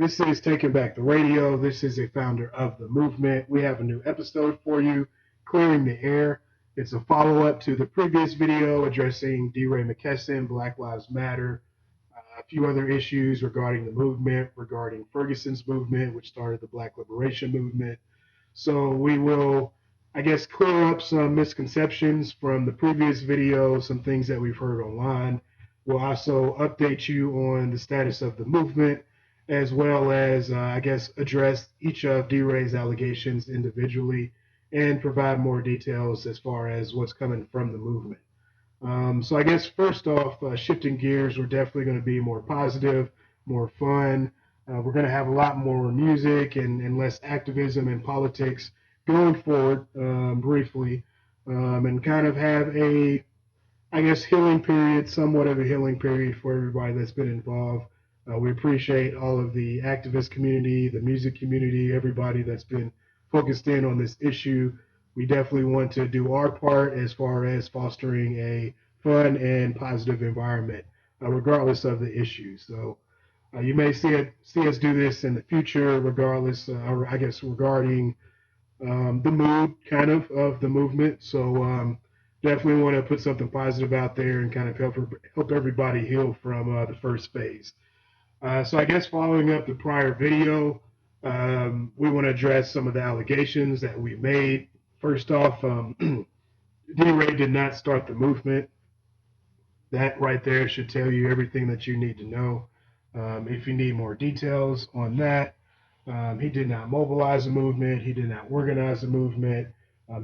This is Taking Back the Radio. This is a founder of the movement. We have a new episode for you, Clearing the Air. It's a follow up to the previous video addressing Deray McKesson, Black Lives Matter, a few other issues regarding the movement, regarding Ferguson's movement, which started the Black Liberation Movement. So we will, I guess, clear up some misconceptions from the previous video, some things that we've heard online. We'll also update you on the status of the movement, as well as, I guess, address each of D-Ray's allegations individually and provide more details as far as what's coming from the movement. So I guess first off, shifting gears, we're definitely going to be more positive, more fun. We're going to have a lot more music and less activism and politics going forward, briefly, and kind of have a, I guess, healing period, somewhat of a healing period for everybody that's been involved. We appreciate all of the activist community, the music community, everybody that's been focused in on this issue. We definitely want to do our part as far as fostering a fun and positive environment, regardless of the issue. So you may see us do this in the future, regardless, or I guess regarding the mood kind of the movement. So definitely want to put something positive out there and kind of help everybody heal from the first phase. So I guess following up the prior video, we want to address some of the allegations that we made. First off, D-Ray did not start the movement. That right there should tell you everything that you need to know. If you need more details on that, he did not mobilize the movement. He did not organize the movement.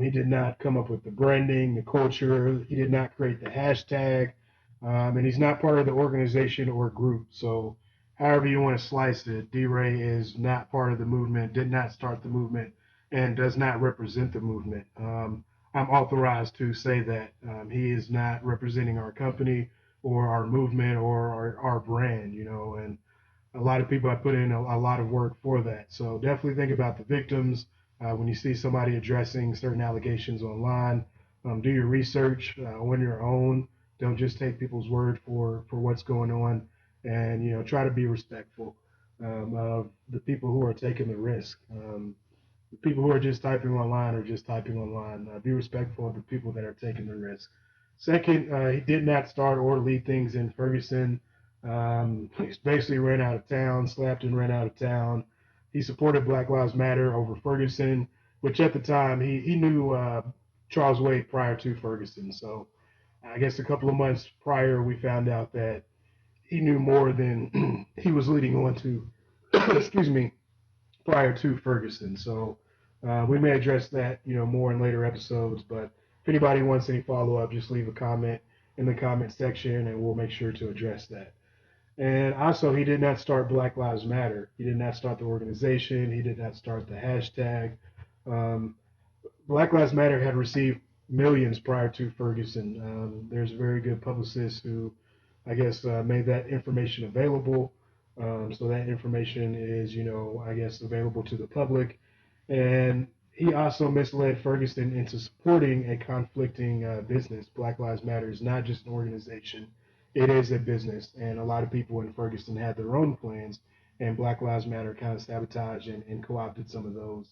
He did not come up with the branding, the culture. He did not create the hashtag. And he's not part of the organization or group. So, however you want to slice it, D-Ray is not part of the movement, did not start the movement, and does not represent the movement. I'm authorized to say that he is not representing our company or our movement or our brand, and a lot of people have put in a lot of work for that. So definitely think about the victims. When you see somebody addressing certain allegations online, do your research on your own. Don't just take people's word for what's going on, and try to be respectful of the people who are taking the risk. The people who are just typing online are just typing online. Be respectful of the people that are taking the risk. Second, he did not start or lead things in Ferguson. He basically ran out of town, slapped and ran out of town. He supported Black Lives Matter over Ferguson, which at the time he knew Charles Wade prior to Ferguson. So I guess a couple of months prior, we found out that he knew more than he was leading on to, excuse me, prior to Ferguson. So we may address that, more in later episodes. But if anybody wants any follow up, just leave a comment in the comment section, and we'll make sure to address that. And also, he did not start Black Lives Matter. He did not start the organization. He did not start the hashtag. Um, Black Lives Matter had received millions prior to Ferguson. There's a very good publicist who, I guess, made that information available. So that information is, I guess, available to the public. And he also misled Ferguson into supporting a conflicting business. Black Lives Matter is not just an organization, it is a business. And a lot of people in Ferguson had their own plans, and Black Lives Matter kind of sabotaged and co opted some of those.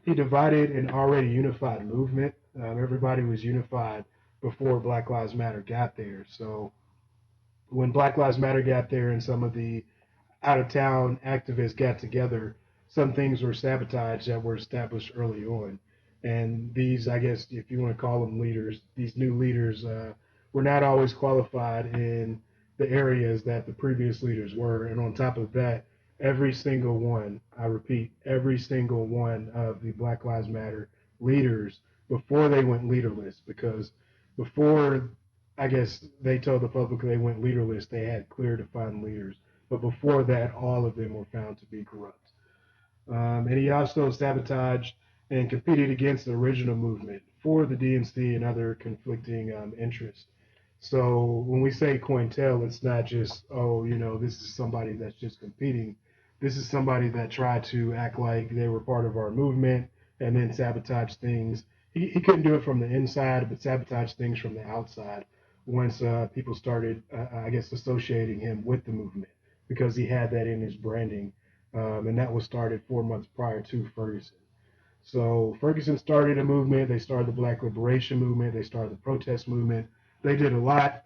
He divided an already unified movement. Everybody was unified before Black Lives Matter got there. So when Black Lives Matter got there and some of the out of town activists got together, some things were sabotaged that were established early on. And these, I guess, if you want to call them leaders, these new leaders were not always qualified in the areas that the previous leaders were. And on top of that, every single one, I repeat, every single one of the Black Lives Matter leaders before they went leaderless, because before, I guess, they told the public they went leaderless, they had clear defined leaders. But before that, all of them were found to be corrupt. And he also sabotaged and competed against the original movement for the DNC and other conflicting interests. So when we say COINTEL, it's not just, oh, this is somebody that's just competing. This is somebody that tried to act like they were part of our movement and then sabotage things. He couldn't do it from the inside, but sabotage things from the outside once people started, I guess, associating him with the movement because he had that in his branding. and that was started 4 months prior to Ferguson. So Ferguson started a movement. They started the Black Liberation Movement. They started the protest movement. They did a lot.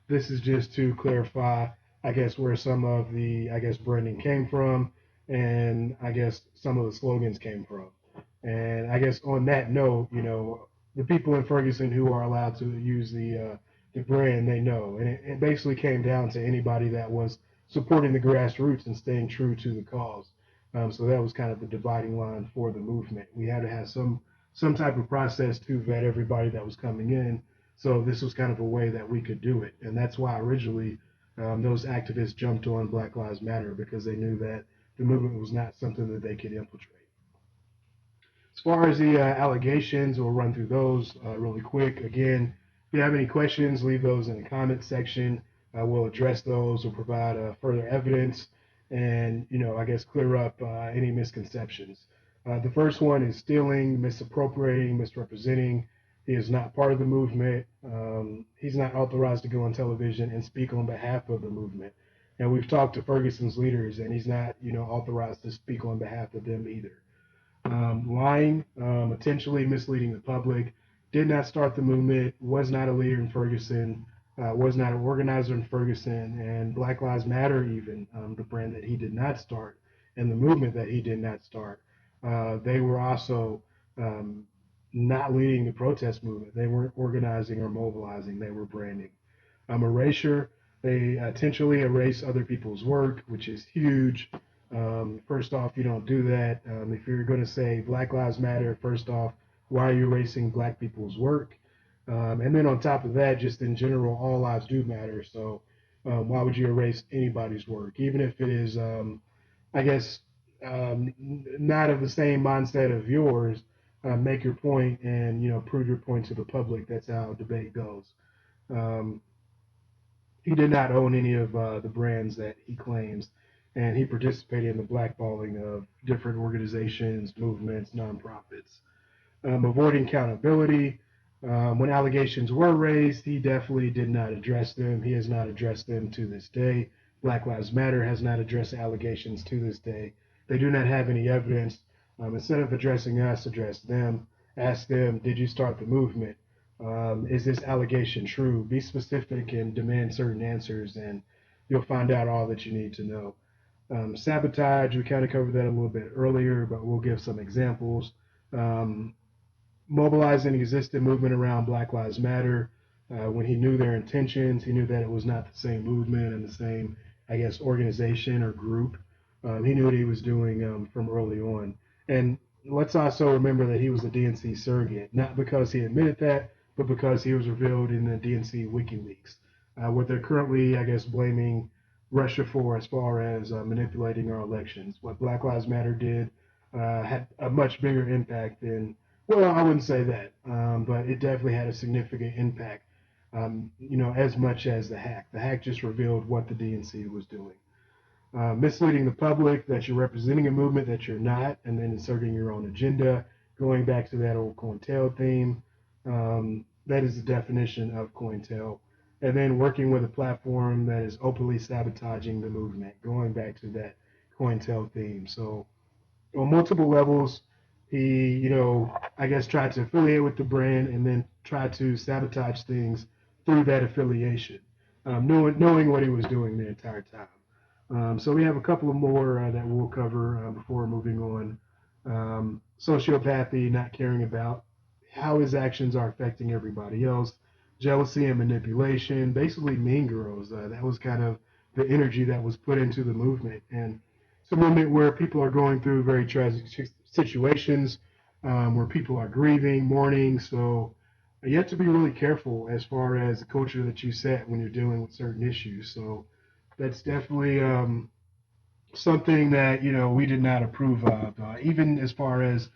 This is just to clarify, I guess, where some of the, I guess, branding came from, and I guess some of the slogans came from. And I guess on that note, the people in Ferguson who are allowed to use the brand, they know, and it basically came down to anybody that was supporting the grassroots and staying true to the cause. So that was kind of the dividing line for the movement. We had to have some type of process to vet everybody that was coming in. So this was kind of a way that we could do it, and that's why originally those activists jumped on Black Lives Matter because they knew that the movement was not something that they could infiltrate. As far as the allegations, we'll run through those really quick. Again, if you have any questions, leave those in the comment section. We'll address those or provide further evidence and, I guess clear up any misconceptions. The first one is stealing, misappropriating, misrepresenting. He is not part of the movement. He's not authorized to go on television and speak on behalf of the movement. And we've talked to Ferguson's leaders, and he's not, authorized to speak on behalf of them either. Lying, intentionally misleading the public, did not start the movement, was not a leader in Ferguson, was not an organizer in Ferguson, and Black Lives Matter, even the brand that he did not start, and the movement that he did not start, they were also not leading the protest movement. They weren't organizing or mobilizing, they were branding. Erasure, they intentionally erase other people's work, which is huge. First off, you don't do that. If you're going to say Black Lives Matter, first off, why are you erasing Black people's work? And then on top of that, just in general, all lives do matter. So why would you erase anybody's work, even if it is, I guess, not of the same mindset of yours? Make your point and prove your point to the public. That's how debate goes. Um, he did not own any of the brands that he claims, and he participated in the blackballing of different organizations, movements, nonprofits. Avoiding accountability. When allegations were raised, he definitely did not address them. He has not addressed them to this day. Black Lives Matter has not addressed allegations to this day. They do not have any evidence. Instead of addressing us, address them. Ask them, did you start the movement? Is this allegation true? Be specific and demand certain answers, and you'll find out all that you need to know. Sabotage, we kind of covered that a little bit earlier, but we'll give some examples. Um, Mobilizing an existing movement around Black Lives Matter. When he knew their intentions, he knew that it was not the same movement and the same, I guess, organization or group. He knew what he was doing from early on. And let's also remember that he was a DNC surrogate, not because he admitted that, but because he was revealed in the DNC WikiLeaks. What they're currently, I guess, blaming Russia for as far as manipulating our elections. What Black Lives Matter did had a much bigger impact than, well, I wouldn't say that, but it definitely had a significant impact. As much as the hack. The hack just revealed what the DNC was doing. Misleading the public that you're representing a movement that you're not, and then inserting your own agenda. Going back to that old COINTEL theme, that is the definition of COINTEL. And then working with a platform that is openly sabotaging the movement. Going back to that COINTEL theme. So on multiple levels, he, I guess tried to affiliate with the brand and then tried to sabotage things through that affiliation, knowing what he was doing the entire time. So we have a couple of more that we'll cover before moving on. Sociopathy, not caring about how his actions are affecting everybody else. Jealousy and manipulation, basically Mean Girls. That was kind of the energy that was put into the movement. And it's a movement where people are going through very tragic situations, where people are grieving, mourning. So you have to be really careful as far as the culture that you set when you're dealing with certain issues. So that's definitely something that we did not approve of, even as far as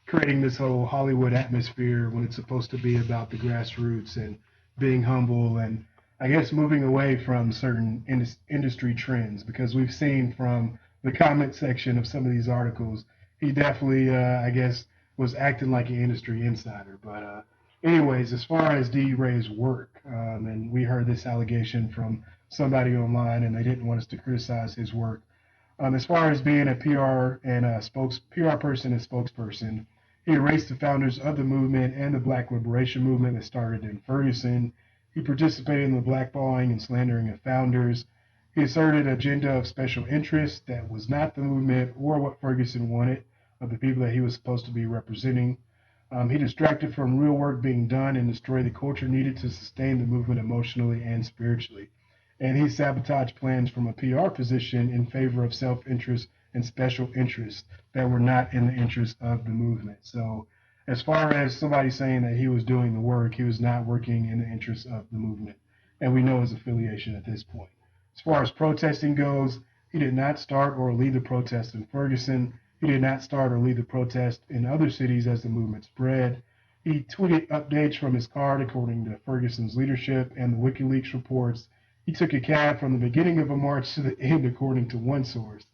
creating this whole Hollywood atmosphere when it's supposed to be about the grassroots and being humble and I guess moving away from certain industry trends because we've seen from the comment section of some of these articles he definitely I guess was acting like an industry insider. But anyways, as far as D-Ray's work, and we heard this allegation from somebody online and they didn't want us to criticize his work. As far as being a PR and a PR person and spokesperson, he erased the founders of the movement and the Black Liberation Movement that started in Ferguson. He participated in the blackballing and slandering of founders. He asserted an agenda of special interest that was not the movement or what Ferguson wanted of the people that he was supposed to be representing. He distracted from real work being done and destroyed the culture needed to sustain the movement emotionally and spiritually. And he sabotaged plans from a PR position in favor of self-interest and special interests that were not in the interest of the movement. So as far as somebody saying that he was doing the work, he was not working in the interest of the movement. And we know his affiliation at this point. As far as protesting goes, he did not start or lead the protest in Ferguson. He did not start or lead the protest in other cities as the movement spread. He tweeted updates from his card according to Ferguson's leadership and the WikiLeaks reports. He took a cab from the beginning of a march to the end, according to one source.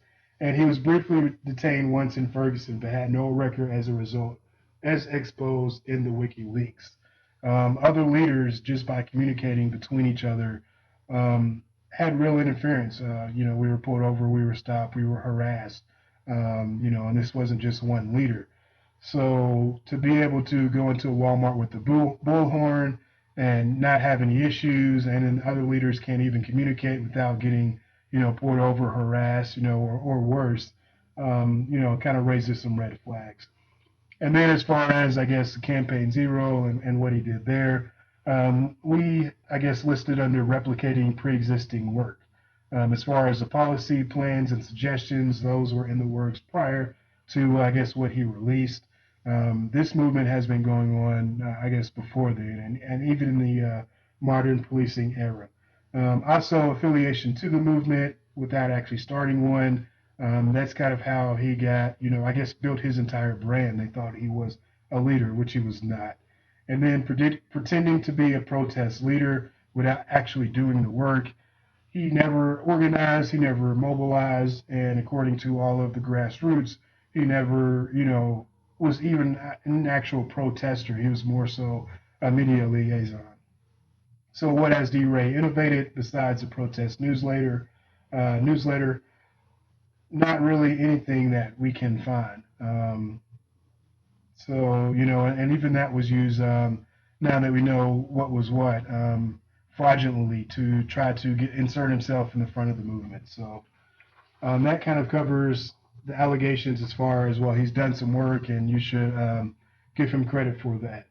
And he was briefly detained once in Ferguson, but had no record as a result, as exposed in the WikiLeaks. Other leaders, just by communicating between each other, had real interference. We were pulled over, we were stopped, we were harassed. And this wasn't just one leader. So to be able to go into a Walmart with the bullhorn and not have any issues, and then other leaders can't even communicate without getting, pulled over, harassed, or worse, kind of raises some red flags. And then as far as, I guess, Campaign Zero and what he did there, we, I guess, listed under replicating pre-existing work. As far as the policy plans and suggestions, those were in the works prior to, I guess, what he released. This movement has been going on, I guess, before then, and even in the modern policing era. Also, affiliation to the movement without actually starting one. That's kind of how he got, I guess, built his entire brand. They thought he was a leader, which he was not. And then pretending to be a protest leader without actually doing the work. He never organized, he never mobilized, and according to all of the grassroots, he never, was even an actual protester. He was more so a media liaison. So what has D-Ray innovated besides the protest newsletter? Not really anything that we can find. And even that was used now that we know what was what, fraudulently to try to insert himself in the front of the movement. So that kind of covers the allegations as far as, well, he's done some work and you should give him credit for that.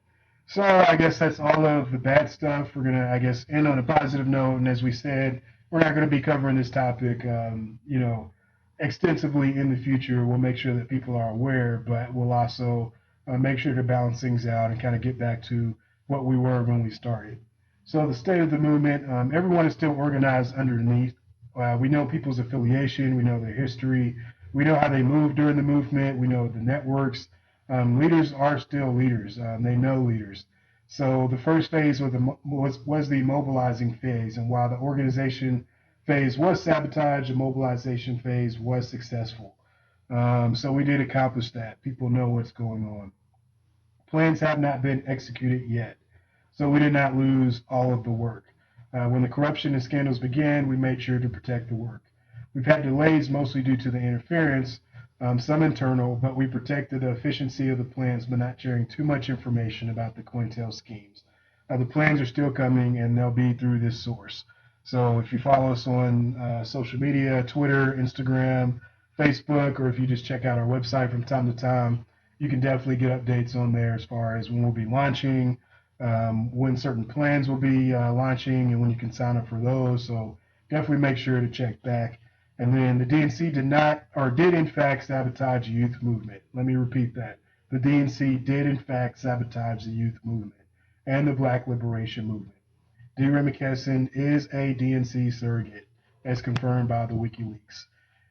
So I guess that's all of the bad stuff. We're going to, I guess, end on a positive note. And as we said, we're not going to be covering this topic, extensively in the future. We'll make sure that people are aware, but we'll also make sure to balance things out and kind of get back to what we were when we started. So the state of the movement, everyone is still organized underneath. We know people's affiliation, we know their history, we know how they moved during the movement, we know the networks. Leaders are still leaders. They know leaders. So the first phase was the mobilizing phase, and while the organization phase was sabotage, the mobilization phase was successful. So we did accomplish that. People know what's going on. Plans have not been executed yet, so we did not lose all of the work. When the corruption and scandals began, we made sure to protect the work. We've had delays mostly due to the interference, some internal, but we protected the efficiency of the plans by not sharing too much information about the Cointel schemes. The plans are still coming, and they'll be through this source. So if you follow us on social media, Twitter, Instagram, Facebook, or if you just check out our website from time to time, you can definitely get updates on there as far as when we'll be launching, when certain plans will be launching, and when you can sign up for those. So definitely make sure to check back. And then the DNC did in fact sabotage the youth movement. Let me repeat that. The DNC did in fact sabotage the youth movement and the Black Liberation Movement. Deray McKesson is a DNC surrogate, as confirmed by the WikiLeaks.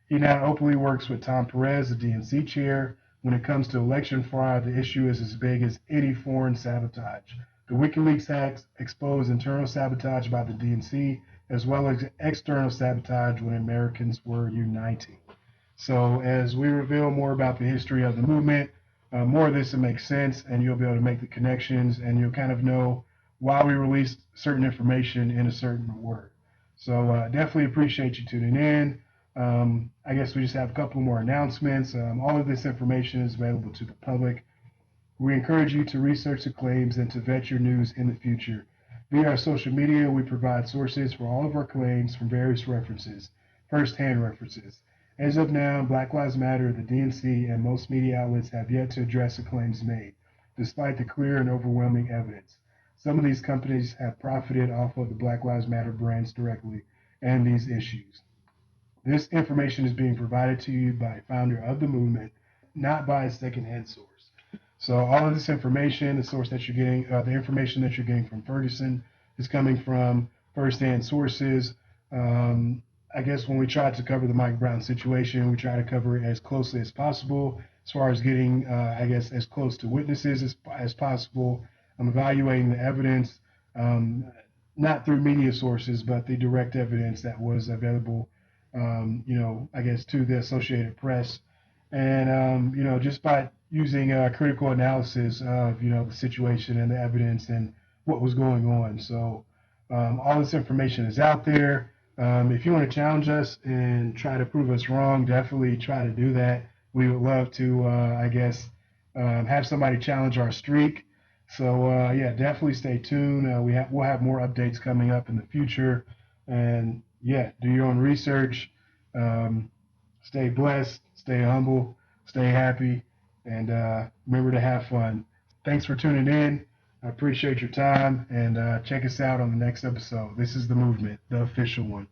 He now openly works with Tom Perez, the DNC chair. When it comes to election fraud, the issue is as big as any foreign sabotage. The WikiLeaks hacks exposed internal sabotage by the DNC, as well as external sabotage when Americans were uniting. So as we reveal more about the history of the movement, more of this will make sense, and you'll be able to make the connections, and you'll kind of know why we released certain information in a certain word. So definitely appreciate you tuning in. I guess we just have a couple more announcements. All of this information is available to the public. We encourage you to research the claims and to vet your news in the future. Via our social media, we provide sources for all of our claims from various references, first-hand references. As of now, Black Lives Matter, the DNC, and most media outlets have yet to address the claims made, despite the clear and overwhelming evidence. Some of these companies have profited off of the Black Lives Matter brands directly and these issues. This information is being provided to you by a founder of the movement, not by a secondhand source. So all of this information, the source that you're getting, the information that you're getting from Ferguson is coming from firsthand sources. Um, I guess when we try to cover the Mike Brown situation, we try to cover it as closely as possible, as far as getting, I guess, as close to witnesses as possible. I'm evaluating the evidence, um, not through media sources, but the direct evidence that was available, I guess, to the Associated Press. And, just by using critical analysis of, the situation and the evidence and what was going on. So all this information is out there. If you want to challenge us and try to prove us wrong, definitely try to do that. We would love to, have somebody challenge our streak. So yeah, definitely stay tuned. We'll have more updates coming up in the future, and yeah, do your own research. Um, Stay blessed, stay humble, stay happy, and remember to have fun. Thanks for tuning in. I appreciate your time, and check us out on the next episode. This is The Movement, the official one.